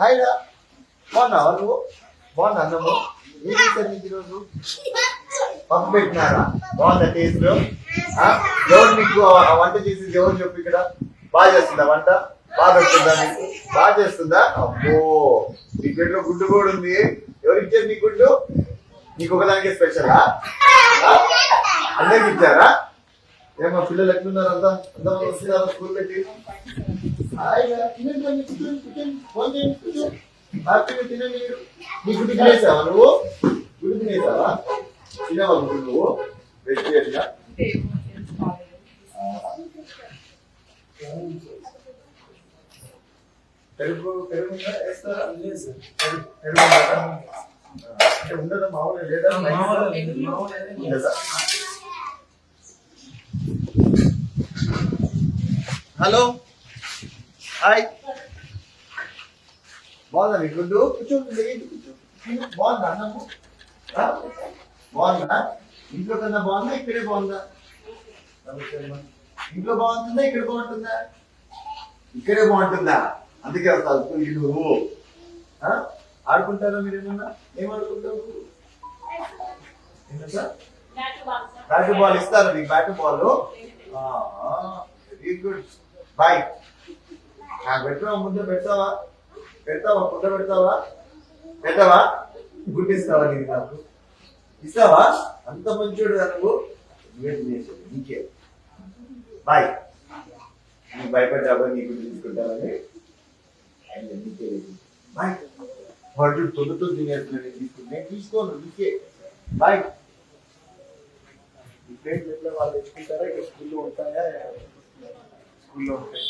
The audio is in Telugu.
ఆయన బాగున్నావా నువ్వు? బాగున్నా అన్నము. ఏం చేశారు నీకు ఈరోజు? పప్పు పెట్టినారా? బాగుందా టేస్ట్? ఎవరు నీకు వంట చేసి ఎవరు చెప్పు ఇక్కడ? బాగా చేస్తుందా వంట? బాగా పెడుతుందా నీకు? బాగా చేస్తుందా? అబ్బో నీ పెట్లో గుడ్డు కూడా ఉంది. ఎవరు ఇచ్చారు నీ గుడ్డు? నీకు ఒకదానికే స్పెషలా? అందరికి ఇచ్చారా? ఏమో పిల్లలు ఎట్లున్నారు? అంతా అందరూ వస్తున్నారా స్కూల్ పెట్టి? హ్యాపీగా తినండి మీరు. నీ గుడ్డు తినేసావా నువ్వు? గుడ్డు తినేసావా? తినేవా గుడ్డు నువ్వు? వెజిటేరియన్ పెరుగు పెరుగు వేస్తారా? పెరుగు అంటే ఉండదా? మామూలుగా లేదా? హలో హాయ్, బాగుందా మీ గుడ్డు? కూర్చోండి, కూర్చో. బాగుందా అన్నము? బాగుందా? ఇంట్లో కన్నా బాగుందా ఇక్కడే బాగుందా? ఇంట్లో బాగుంటుందా ఇక్కడ బాగుంటుందా? ఇక్కడే బాగుంటుందా? అందుకే వస్తావు ఇల్లు. ఆడుకుంటారా మీరు? ఏమన్నా ఏం ఆడుకుంటావు? బ్యాట్ బాల్ ఇస్తారా నీకు? Bat ball very good. Boy. నాకు పెట్టావా? ముందు పెడతావా? పెడతావా? ఫుడ్ పెడతావా? పెట్టవా? గుడ్ ఇస్తావా? నీకు నాకు ఇస్తావా? అంత మంచోడు నువ్వు. నీకే బాయ్. నీకు భయపడ్డావా? నీకు తీసుకుంటావని నీకే బాయ్. వాడు తొందరతో తినేస్తున్నాడు. తీసుకుంటే నేను తీసుకోను. నీకే బాయ్. ఈ ప్లేట్లు ఎట్లా వాళ్ళు తెచ్చుకుంటారా? ఇక్కడ స్కూల్లో ఉంటాయా? స్కూల్లో ఉంటాయి.